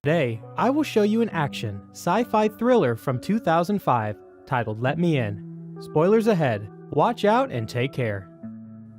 Today, I will show you an action, sci-fi thriller from 2005 titled Let Me In. Spoilers ahead, watch out and take care.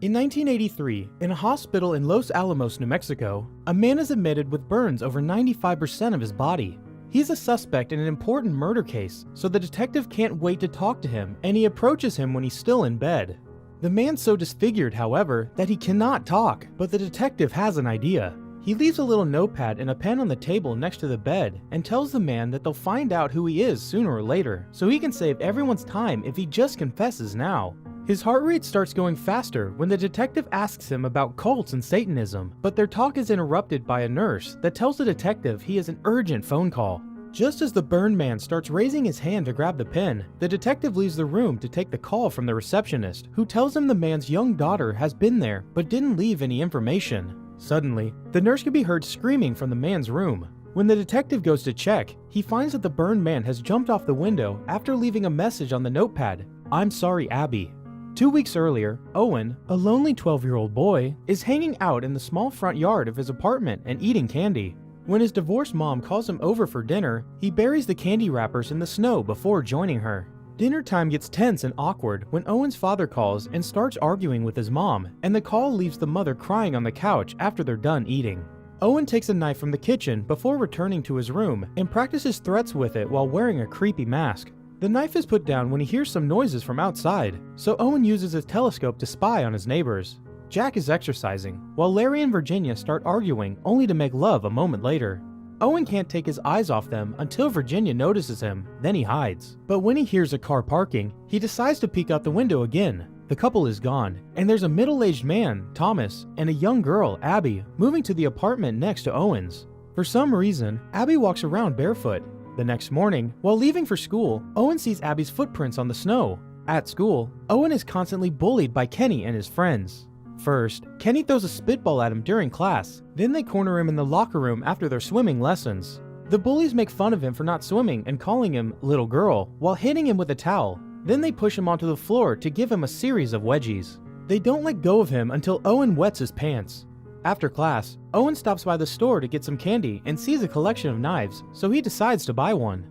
In 1983, in a hospital in Los Alamos, New Mexico, a man is admitted with burns over 95% of his body. He's a suspect in an important murder case, so the detective can't wait to talk to him, and he approaches him when he's still in bed. The man's so disfigured, however, that he cannot talk, but the detective has an idea. He leaves a little notepad and a pen on the table next to the bed and tells the man that they'll find out who he is sooner or later, so he can save everyone's time if he just confesses now. His heart rate starts going faster when the detective asks him about cults and Satanism, but their talk is interrupted by a nurse that tells the detective he has an urgent phone call. Just as the burned man starts raising his hand to grab the pen, the detective leaves the room to take the call from the receptionist, who tells him the man's young daughter has been there but didn't leave any information. Suddenly, the nurse can be heard screaming from the man's room. When the detective goes to check, he finds that the burned man has jumped off the window after leaving a message on the notepad, "I'm sorry, Abby." 2 weeks earlier, Owen, a lonely 12-year-old boy, is hanging out in the small front yard of his apartment and eating candy. When his divorced mom calls him over for dinner, he buries the candy wrappers in the snow before joining her. Dinner time gets tense and awkward when Owen's father calls and starts arguing with his mom, and the call leaves the mother crying on the couch after they're done eating. Owen takes a knife from the kitchen before returning to his room and practices threats with it while wearing a creepy mask. The knife is put down when he hears some noises from outside, so Owen uses his telescope to spy on his neighbors. Jack is exercising, while Larry and Virginia start arguing only to make love a moment later. Owen can't take his eyes off them until Virginia notices him, then he hides. But when he hears a car parking, he decides to peek out the window again. The couple is gone, and there's a middle-aged man, Thomas, and a young girl, Abby, moving to the apartment next to Owen's. For some reason, Abby walks around barefoot. The next morning, while leaving for school, Owen sees Abby's footprints on the snow. At school, Owen is constantly bullied by Kenny and his friends. First, Kenny throws a spitball at him during class, then they corner him in the locker room after their swimming lessons. The bullies make fun of him for not swimming and calling him "little girl" while hitting him with a towel. Then they push him onto the floor to give him a series of wedgies. They don't let go of him until Owen wets his pants. After class, Owen stops by the store to get some candy and sees a collection of knives, so he decides to buy one.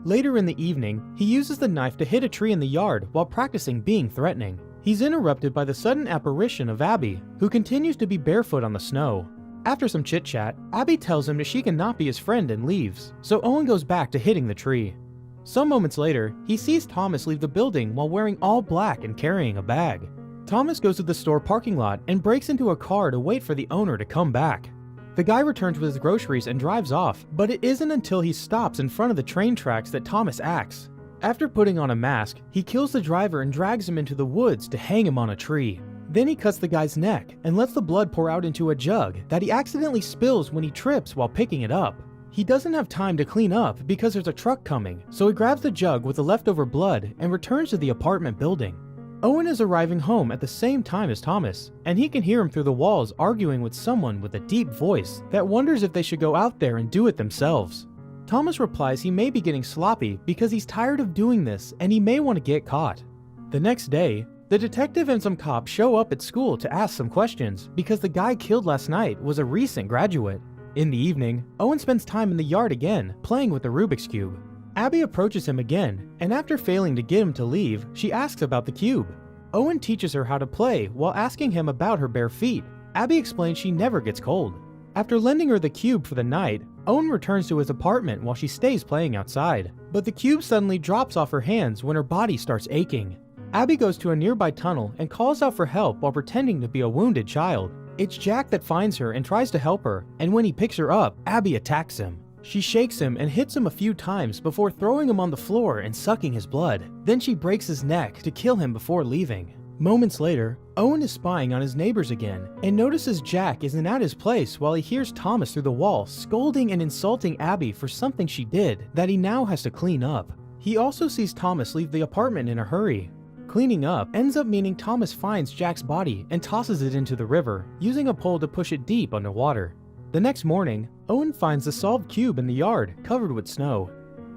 Later in the evening, he uses the knife to hit a tree in the yard while practicing being threatening. He's interrupted by the sudden apparition of Abby, who continues to be barefoot on the snow. After some chit-chat, Abby tells him that she cannot be his friend and leaves, so Owen goes back to hitting the tree. Some moments later, he sees Thomas leave the building while wearing all black and carrying a bag. Thomas goes to the store parking lot and breaks into a car to wait for the owner to come back. The guy returns with his groceries and drives off, but it isn't until he stops in front of the train tracks that Thomas acts. After putting on a mask, he kills the driver and drags him into the woods to hang him on a tree. Then he cuts the guy's neck and lets the blood pour out into a jug that he accidentally spills when he trips while picking it up. He doesn't have time to clean up because there's a truck coming, so he grabs the jug with the leftover blood and returns to the apartment building. Owen is arriving home at the same time as Thomas, and he can hear him through the walls arguing with someone with a deep voice that wonders if they should go out there and do it themselves. Thomas replies he may be getting sloppy because he's tired of doing this and he may want to get caught. The next day, the detective and some cops show up at school to ask some questions because the guy killed last night was a recent graduate. In the evening, Owen spends time in the yard again, playing with the Rubik's Cube. Abby approaches him again, and after failing to get him to leave, she asks about the cube. Owen teaches her how to play while asking him about her bare feet. Abby explains she never gets cold. After lending her the cube for the night, Owen returns to his apartment while she stays playing outside. But the cube suddenly drops off her hands when her body starts aching. Abby goes to a nearby tunnel and calls out for help while pretending to be a wounded child. It's Jack that finds her and tries to help her, and when he picks her up, Abby attacks him. She shakes him and hits him a few times before throwing him on the floor and sucking his blood. Then she breaks his neck to kill him before leaving. Moments later, Owen is spying on his neighbors again and notices Jack isn't at his place while he hears Thomas through the wall scolding and insulting Abby for something she did that he now has to clean up. He also sees Thomas leave the apartment in a hurry. Cleaning up ends up meaning Thomas finds Jack's body and tosses it into the river, using a pole to push it deep underwater. The next morning, Owen finds the solved cube in the yard, covered with snow.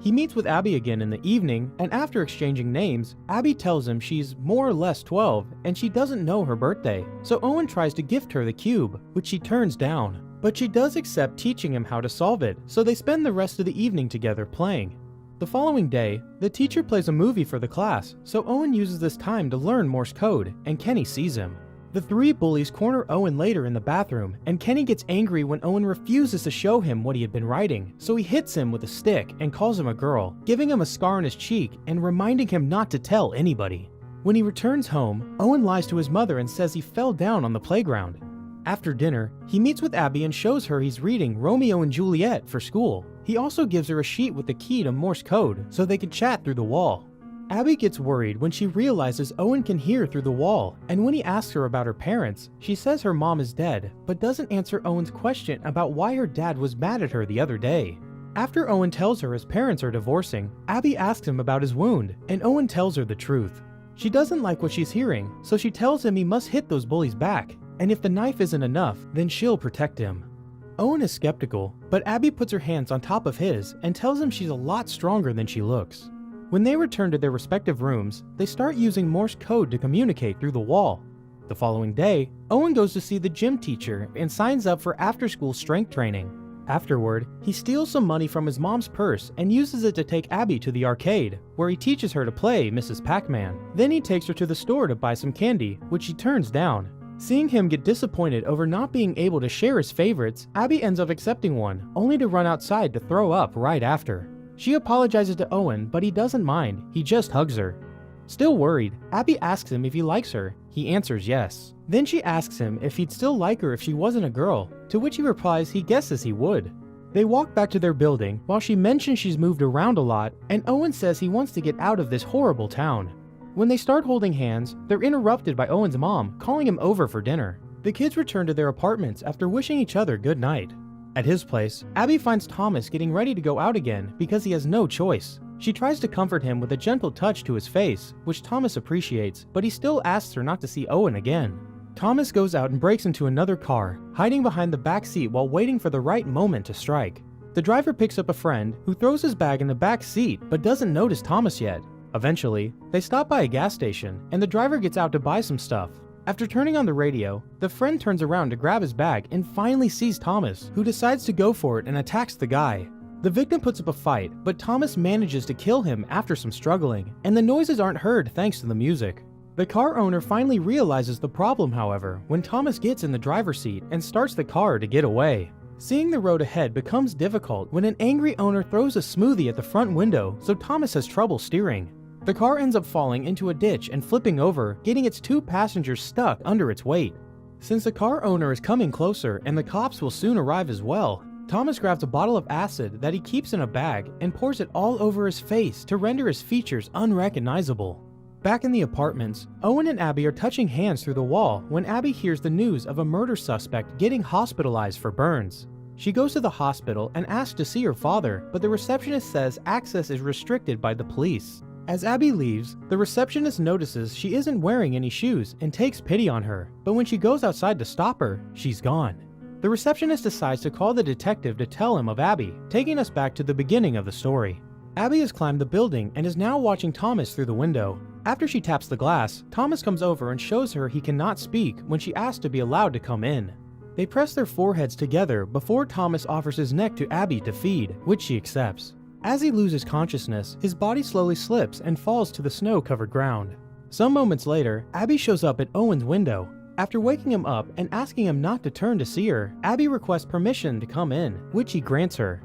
He meets with Abby again in the evening, and after exchanging names, Abby tells him she's more or less 12 and she doesn't know her birthday, so Owen tries to gift her the cube, which she turns down. But she does accept teaching him how to solve it, so they spend the rest of the evening together playing. The following day, the teacher plays a movie for the class, so Owen uses this time to learn Morse code, and Kenny sees him. The three bullies corner Owen later in the bathroom, and Kenny gets angry when Owen refuses to show him what he had been writing, so he hits him with a stick and calls him a girl, giving him a scar on his cheek and reminding him not to tell anybody. When he returns home, Owen lies to his mother and says he fell down on the playground. After dinner, he meets with Abby and shows her he's reading Romeo and Juliet for school. He also gives her a sheet with the key to Morse code so they could chat through the wall. Abby gets worried when she realizes Owen can hear through the wall, and when he asks her about her parents, she says her mom is dead, but doesn't answer Owen's question about why her dad was mad at her the other day. After Owen tells her his parents are divorcing, Abby asks him about his wound, and Owen tells her the truth. She doesn't like what she's hearing, so she tells him he must hit those bullies back, and if the knife isn't enough, then she'll protect him. Owen is skeptical, but Abby puts her hands on top of his and tells him she's a lot stronger than she looks. When they return to their respective rooms, they start using Morse code to communicate through the wall. The following day, Owen goes to see the gym teacher and signs up for after-school strength training. Afterward, he steals some money from his mom's purse and uses it to take Abby to the arcade, where he teaches her to play Mrs. Pac-Man. Then he takes her to the store to buy some candy, which she turns down. Seeing him get disappointed over not being able to share his favorites, Abby ends up accepting one, only to run outside to throw up right after. She apologizes to Owen, but he doesn't mind, he just hugs her. Still worried, Abby asks him if he likes her. He answers yes. Then she asks him if he'd still like her if she wasn't a girl, to which he replies he guesses he would. They walk back to their building while she mentions she's moved around a lot, and Owen says he wants to get out of this horrible town. When they start holding hands, they're interrupted by Owen's mom calling him over for dinner. The kids return to their apartments after wishing each other good night. At his place, Abby finds Thomas getting ready to go out again because he has no choice. She tries to comfort him with a gentle touch to his face, which Thomas appreciates, but he still asks her not to see Owen again. Thomas goes out and breaks into another car, hiding behind the back seat while waiting for the right moment to strike. The driver picks up a friend who throws his bag in the back seat but doesn't notice Thomas yet. Eventually, they stop by a gas station, and the driver gets out to buy some stuff. After turning on the radio, the friend turns around to grab his bag and finally sees Thomas, who decides to go for it and attacks the guy. The victim puts up a fight, but Thomas manages to kill him after some struggling, and the noises aren't heard thanks to the music. The car owner finally realizes the problem, however, when Thomas gets in the driver's seat and starts the car to get away. Seeing the road ahead becomes difficult when an angry owner throws a smoothie at the front window, so Thomas has trouble steering. The car ends up falling into a ditch and flipping over, getting its two passengers stuck under its weight. Since the car owner is coming closer and the cops will soon arrive as well, Thomas grabs a bottle of acid that he keeps in a bag and pours it all over his face to render his features unrecognizable. Back in the apartments, Owen and Abby are touching hands through the wall when Abby hears the news of a murder suspect getting hospitalized for burns. She goes to the hospital and asks to see her father, but the receptionist says access is restricted by the police. As Abby leaves, the receptionist notices she isn't wearing any shoes and takes pity on her, but when she goes outside to stop her, she's gone. The receptionist decides to call the detective to tell him of Abby, taking us back to the beginning of the story. Abby has climbed the building and is now watching Thomas through the window. After she taps the glass, Thomas comes over and shows her he cannot speak when she asks to be allowed to come in. They press their foreheads together before Thomas offers his neck to Abby to feed, which she accepts. As he loses consciousness, his body slowly slips and falls to the snow-covered ground. Some moments later, Abby shows up at Owen's window. After waking him up and asking him not to turn to see her, Abby requests permission to come in, which he grants her.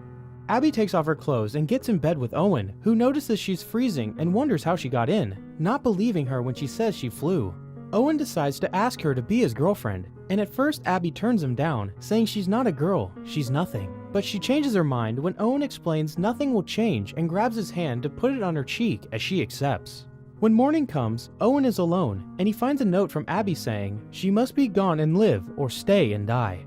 Abby takes off her clothes and gets in bed with Owen, who notices she's freezing and wonders how she got in, not believing her when she says she flew. Owen decides to ask her to be his girlfriend, and at first Abby turns him down, saying she's not a girl, she's nothing. But she changes her mind when Owen explains nothing will change and grabs his hand to put it on her cheek as she accepts. When morning comes, Owen is alone, and he finds a note from Abby saying she must be gone and live or stay and die.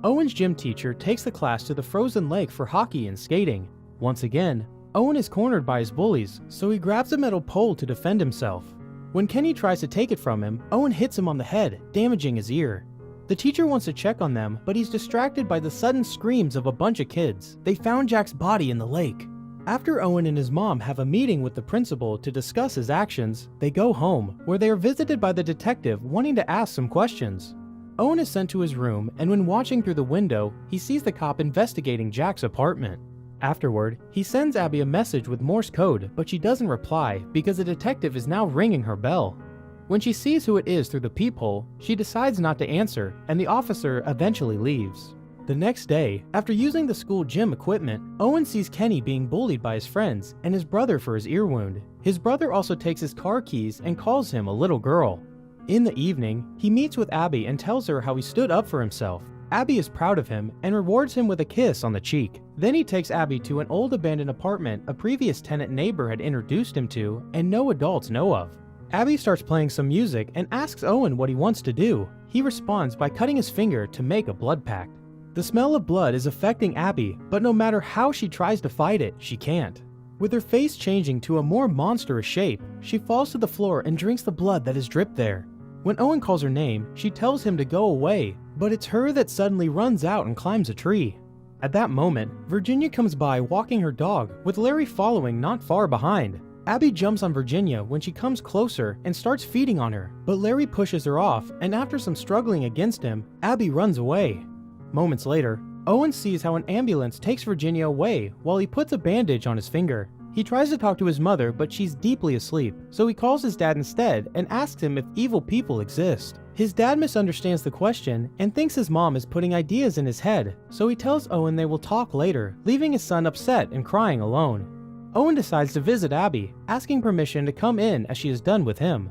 Owen's gym teacher takes the class to the frozen lake for hockey and skating. Once again, Owen is cornered by his bullies, so he grabs a metal pole to defend himself. When Kenny tries to take it from him, Owen hits him on the head, damaging his ear. The teacher wants to check on them, but he's distracted by the sudden screams of a bunch of kids. They found Jack's body in the lake. After Owen and his mom have a meeting with the principal to discuss his actions, they go home, where they are visited by the detective wanting to ask some questions. Owen is sent to his room, and when watching through the window, he sees the cop investigating Jack's apartment. Afterward, he sends Abby a message with Morse code, but she doesn't reply because the detective is now ringing her bell. When she sees who it is through the peephole, she decides not to answer, and the officer eventually leaves. The next day, after using the school gym equipment, Owen sees Kenny being bullied by his friends and his brother for his ear wound. His brother also takes his car keys and calls him a little girl. In the evening, he meets with Abby and tells her how he stood up for himself. Abby is proud of him and rewards him with a kiss on the cheek. Then he takes Abby to an old abandoned apartment a previous tenant neighbor had introduced him to and no adults know of. Abby starts playing some music and asks Owen what he wants to do. He responds by cutting his finger to make a blood pact. The smell of blood is affecting Abby, but no matter how she tries to fight it, she can't. With her face changing to a more monstrous shape, she falls to the floor and drinks the blood that has dripped there. When Owen calls her name, she tells him to go away, but it's her that suddenly runs out and climbs a tree. At that moment, Virginia comes by walking her dog, with Larry following not far behind. Abby jumps on Virginia when she comes closer and starts feeding on her, but Larry pushes her off, and after some struggling against him, Abby runs away. Moments later, Owen sees how an ambulance takes Virginia away while he puts a bandage on his finger. He tries to talk to his mother, but she's deeply asleep, so he calls his dad instead and asks him if evil people exist. His dad misunderstands the question and thinks his mom is putting ideas in his head, so he tells Owen they will talk later, leaving his son upset and crying alone. Owen decides to visit Abby, asking permission to come in as she is done with him.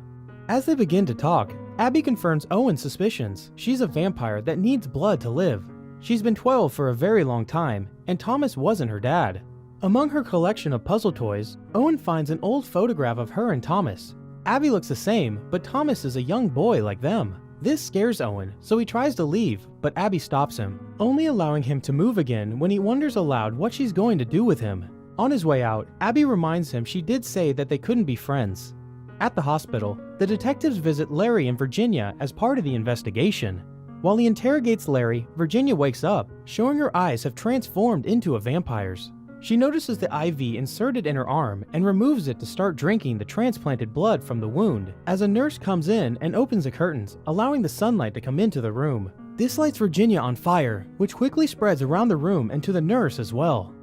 As they begin to talk, Abby confirms Owen's suspicions. She's a vampire that needs blood to live. She's been 12 for a very long time, and Thomas wasn't her dad. Among her collection of puzzle toys, Owen finds an old photograph of her and Thomas. Abby looks the same, but Thomas is a young boy like them. This scares Owen, so he tries to leave, but Abby stops him, only allowing him to move again when he wonders aloud what she's going to do with him. On his way out, Abby reminds him she did say that they couldn't be friends. At the hospital, the detectives visit Larry and Virginia as part of the investigation. While he interrogates Larry, Virginia wakes up, showing her eyes have transformed into a vampire's. She notices the IV inserted in her arm and removes it to start drinking the transplanted blood from the wound, as a nurse comes in and opens the curtains, allowing the sunlight to come into the room. This lights Virginia on fire, which quickly spreads around the room and to the nurse as well.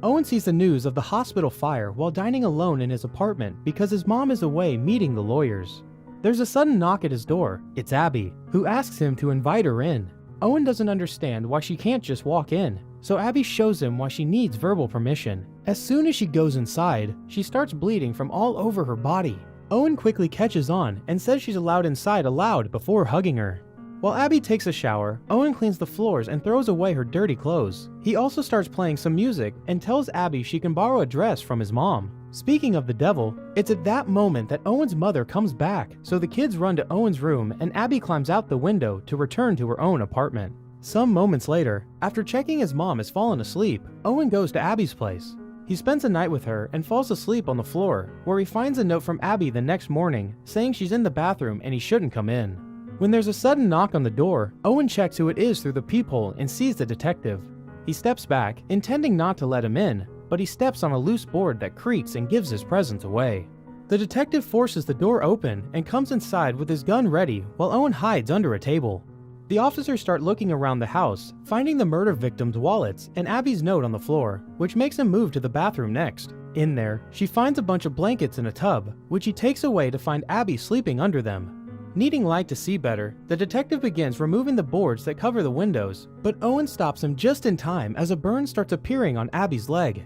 Owen sees the news of the hospital fire while dining alone in his apartment because his mom is away meeting the lawyers. There's a sudden knock at his door. It's Abby, who asks him to invite her in. Owen doesn't understand why she can't just walk in, so Abby shows him why she needs verbal permission. As soon as she goes inside, she starts bleeding from all over her body. Owen quickly catches on and says she's allowed inside aloud before hugging her. While Abby takes a shower, Owen cleans the floors and throws away her dirty clothes. He also starts playing some music and tells Abby she can borrow a dress from his mom. Speaking of the devil, it's at that moment that Owen's mother comes back, so the kids run to Owen's room and Abby climbs out the window to return to her own apartment. Some moments later, after checking his mom has fallen asleep, Owen goes to Abby's place. He spends a night with her and falls asleep on the floor, where he finds a note from Abby the next morning saying she's in the bathroom and he shouldn't come in. When there's a sudden knock on the door, Owen checks who it is through the peephole and sees the detective. He steps back, intending not to let him in, but he steps on a loose board that creaks and gives his presence away. The detective forces the door open and comes inside with his gun ready while Owen hides under a table. The officers start looking around the house, finding the murder victim's wallets and Abby's note on the floor, which makes him move to the bathroom next. In there, she finds a bunch of blankets in a tub, which he takes away to find Abby sleeping under them. Needing light to see better, the detective begins removing the boards that cover the windows, but Owen stops him just in time as a burn starts appearing on Abby's leg.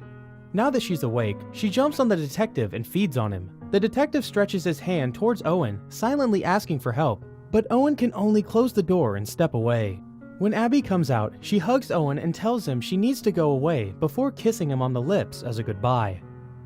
Now that she's awake, she jumps on the detective and feeds on him. The detective stretches his hand towards Owen, silently asking for help, but Owen can only close the door and step away. When Abby comes out, she hugs Owen and tells him she needs to go away before kissing him on the lips as a goodbye.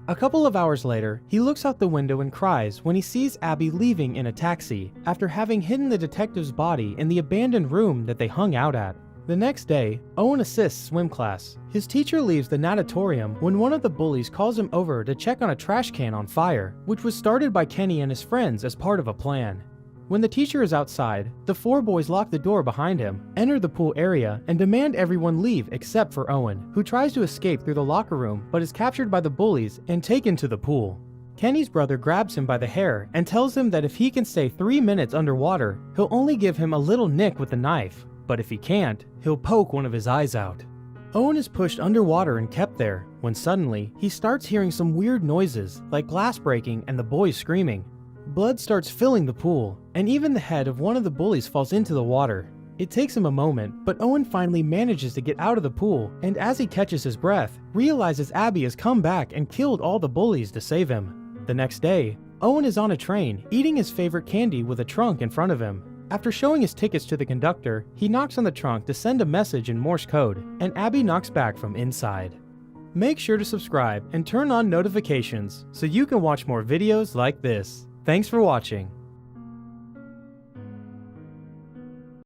A couple of hours later, he looks out the window and cries when he sees Abby leaving in a taxi after having hidden the detective's body in the abandoned room that they hung out at. The next day, Owen assists swim class. His teacher leaves the natatorium when one of the bullies calls him over to check on a trash can on fire, which was started by Kenny and his friends as part of a plan. When the teacher is outside, the four boys lock the door behind him, enter the pool area, and demand everyone leave except for Owen, who tries to escape through the locker room but is captured by the bullies and taken to the pool. Kenny's brother grabs him by the hair and tells him that if he can stay 3 minutes underwater, he'll only give him a little nick with the knife, but if he can't, he'll poke one of his eyes out. Owen is pushed underwater and kept there, when suddenly, he starts hearing some weird noises, like glass breaking and the boys screaming. Blood starts filling the pool, and even the head of one of the bullies falls into the water. It takes him a moment, but Owen finally manages to get out of the pool, and as he catches his breath, realizes Abby has come back and killed all the bullies to save him. The next day, Owen is on a train, eating his favorite candy with a trunk in front of him. After showing his tickets to the conductor, he knocks on the trunk to send a message in Morse code, and Abby knocks back from inside. Make sure to subscribe and turn on notifications so you can watch more videos like this. Thanks for watching.